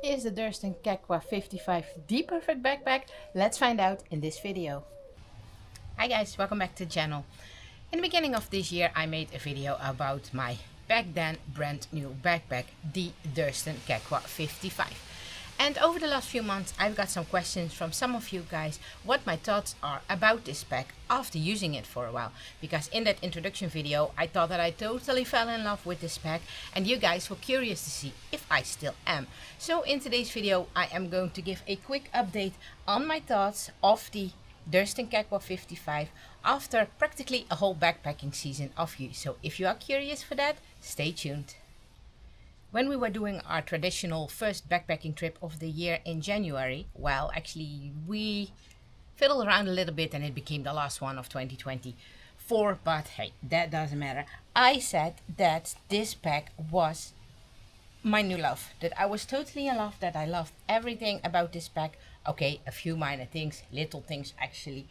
Is the Durston Kakwa 55 the perfect backpack? Let's find out in this video. Hi guys, welcome back to the channel. In the beginning of this year I made a video about my back then brand new backpack, the Durston Kakwa 55. And over the last few months I've got some questions from some of you guys what my thoughts are about this pack after using it for a while. Because in that introduction video I thought that I totally fell in love with this pack and you guys were curious to see if I still am. So in today's video I am going to give a quick update on my thoughts of the Durston Kakwa 55 after practically a whole backpacking season of use. So if you are curious for that, stay tuned. When we were doing our traditional first backpacking trip of the year in January, well, actually we fiddled around a little bit and it became the last one of 2024, but hey, that doesn't matter. I said that this pack was my new love, that I was totally in love, that I loved everything about this pack. Okay, a few minor things, little things actually,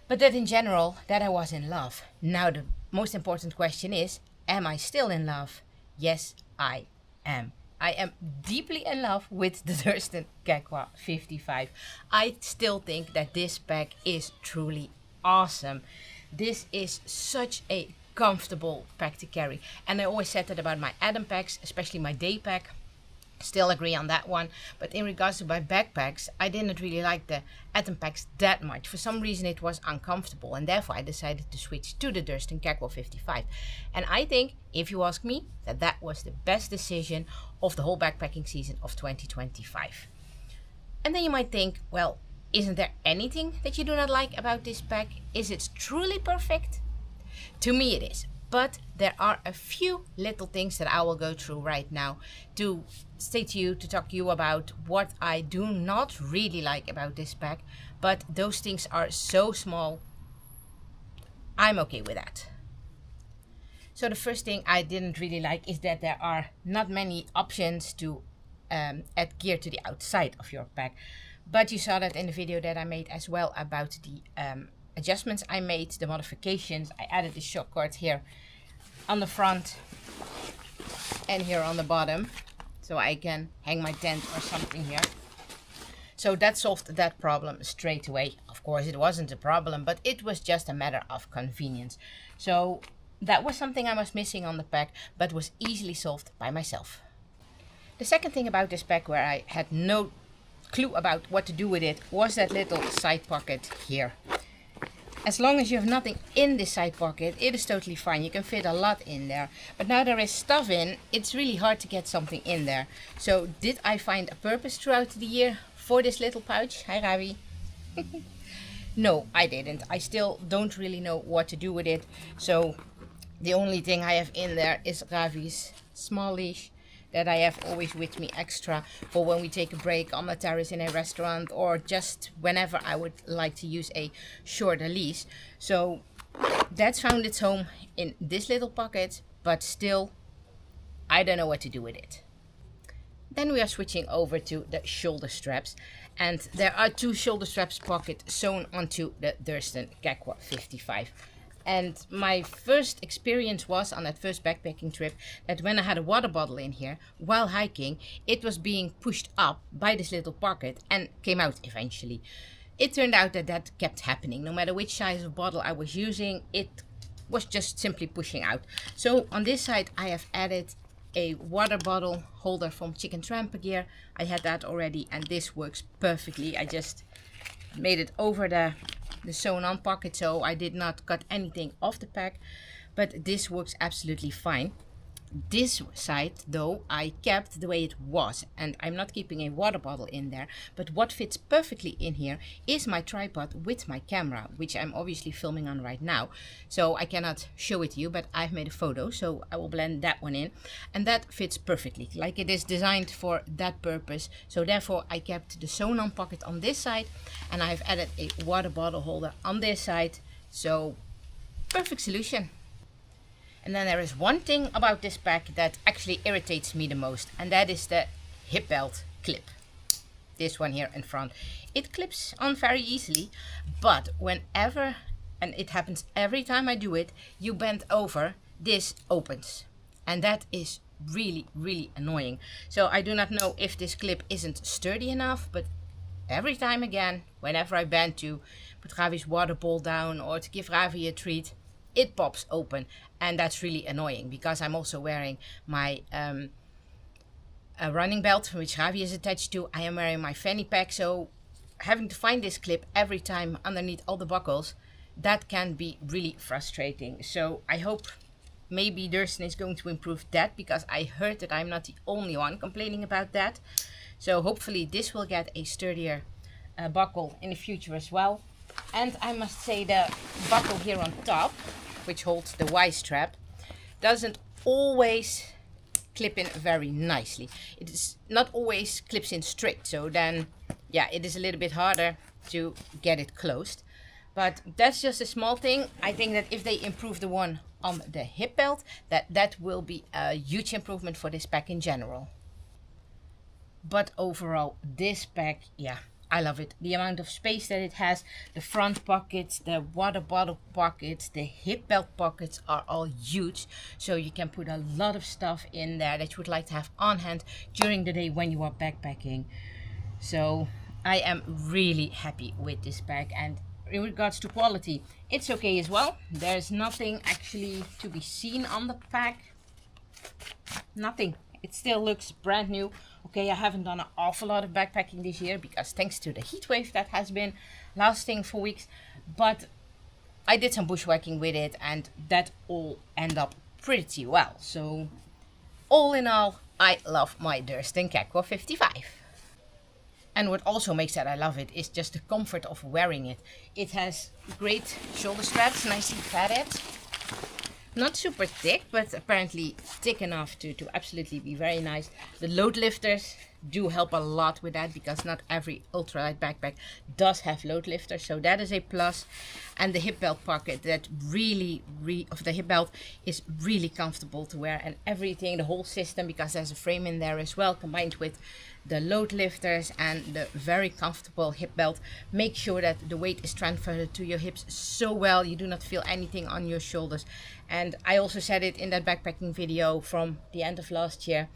but that in general, that I was in love. Now the most important question is, am I still in love? Yes, I am. I am deeply in love with the Durston Kakwa 55. I still think that this pack is truly awesome. This is such a comfortable pack to carry. And I always said that about my Atom packs, especially my day pack. Still agree on that one. But in regards to my backpacks, I didn't really like the Atom packs that much. For some reason it was uncomfortable and therefore I decided to switch to the Durston Kakwa 55. And I think, if you ask me, that was the best decision of the whole backpacking season of 2025. And then you might think, well, isn't there anything that you do not like about this pack? Is it truly perfect? To me it is. But there are a few little things that I will go through right now to talk to you about what I do not really like about this pack. But those things are so small, I'm okay with that. So the first thing I didn't really like is that there are not many options to add gear to the outside of your pack. But you saw that in the video that I made as well about the adjustments I made, the modifications. I added the shock cord here on the front and here on the bottom, so I can hang my tent or something here. So that solved that problem straight away. Of course it wasn't a problem, but it was just a matter of convenience. So that was something I was missing on the pack, but was easily solved by myself. The second thing about this pack where I had no clue about what to do with it was that little side pocket here. As long as you have nothing in this side pocket, it is totally fine. You can fit a lot in there. But now there is stuff in, it's really hard to get something in there. So did I find a purpose throughout the year for this little pouch? Hi Ravi. No, I didn't. I still don't really know what to do with it. So the only thing I have in there is Ravi's small leash that I have always with me extra for when we take a break on the terrace in a restaurant or just whenever I would like to use a shorter leash. So that's found its home in this little pocket, but still I don't know what to do with it. Then we are switching over to the shoulder straps, and there are two shoulder straps pocket sewn onto the Durston Kakwa 55. And my first experience was on that first backpacking trip that when I had a water bottle in here while hiking, it was being pushed up by this little pocket and came out eventually. It turned out that that kept happening. No matter which size of bottle I was using, it was just simply pushing out. So on this side I have added a water bottle holder from Chicken Tramper Gear. I had that already and this works perfectly. I just made it over the sewn on pocket, so I did not cut anything off the pack, but this works absolutely fine. This side though I kept the way it was, and I'm not keeping a water bottle in there, but what fits perfectly in here is my tripod with my camera, which I'm obviously filming on right now, so I cannot show it to you, but I've made a photo, so I will blend that one in, and that fits perfectly, like it is designed for that purpose. So therefore I kept the sewn on pocket on this side and I've added a water bottle holder on this side, so perfect solution. And then there is one thing about this pack that actually irritates me the most, and that is the hip belt clip. This one here in front. It clips on very easily, but whenever, and it happens every time I do it, you bend over, this opens. And that is really, really annoying. So I do not know if this clip isn't sturdy enough, but every time again, whenever I bend to put Ravi's water bowl down or to give Ravi a treat, it pops open. And that's really annoying because I'm also wearing my a running belt which Ravi is attached to. I am wearing my fanny pack, so having to find this clip every time underneath all the buckles, that can be really frustrating. So I hope maybe Durston is going to improve that, because I heard that I'm not the only one complaining about that. So hopefully this will get a sturdier buckle in the future as well. And I must say the buckle here on top, which holds the Y strap, doesn't always clip in very nicely. It is not always clips in straight, so then yeah, it is a little bit harder to get it closed. But that's just a small thing. I think that if they improve the one on the hip belt, that will be a huge improvement for this pack in general. But overall, this pack, yeah, I love it. The amount of space that it has, the front pockets, the water bottle pockets, the hip belt pockets are all huge. So you can put a lot of stuff in there that you would like to have on hand during the day when you are backpacking. So I am really happy with this bag. And in regards to quality, it's okay as well. There's nothing actually to be seen on the pack. Nothing. It still looks brand new. Okay, I haven't done an awful lot of backpacking this year because thanks to the heat wave that has been lasting for weeks. But I did some bushwhacking with it and that all ended up pretty well. So all in all, I love my Durston Kakwa 55. And what also makes that I love it is just the comfort of wearing it. It has great shoulder straps, nicely padded. Not super thick, but apparently thick enough to absolutely be very nice. The load lifters do help a lot with that because not every ultralight backpack does have load lifters, so that is a plus. And the hip belt pocket, that really of the hip belt is really comfortable to wear, and everything, the whole system, because there's a frame in there as well, combined with the load lifters and the very comfortable hip belt, make sure that the weight is transferred to your hips so well you do not feel anything on your shoulders. And I also said it in that backpacking video from the end of last year,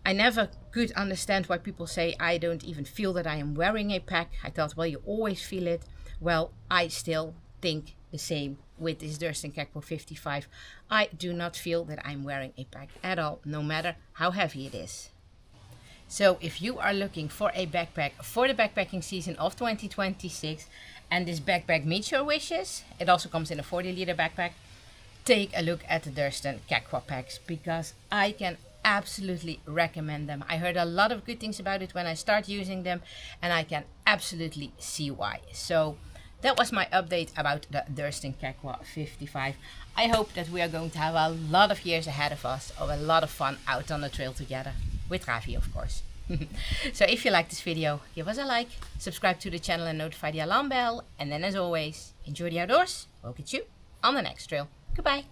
I never could understand why people say I don't even feel that I am wearing a pack. I thought, well, you always feel it. Well, I still think the same with this Durston Kakwa 55. I do not feel that I'm wearing a pack at all, no matter how heavy it is. So if you are looking for a backpack for the backpacking season of 2026 and this backpack meets your wishes, it also comes in a 40-liter backpack, take a look at the Durston Kakwa packs because I can absolutely recommend them. I heard a lot of good things about it when I start using them and I can absolutely see why. So that was my update about the Durston Kakwa 55. I hope that we are going to have a lot of years ahead of us of a lot of fun out on the trail together. With Ravi, of course. So if you like this video, give us a like, subscribe to the channel and notify the alarm bell. And then as always, enjoy the outdoors. We'll catch you on the next trail. Goodbye.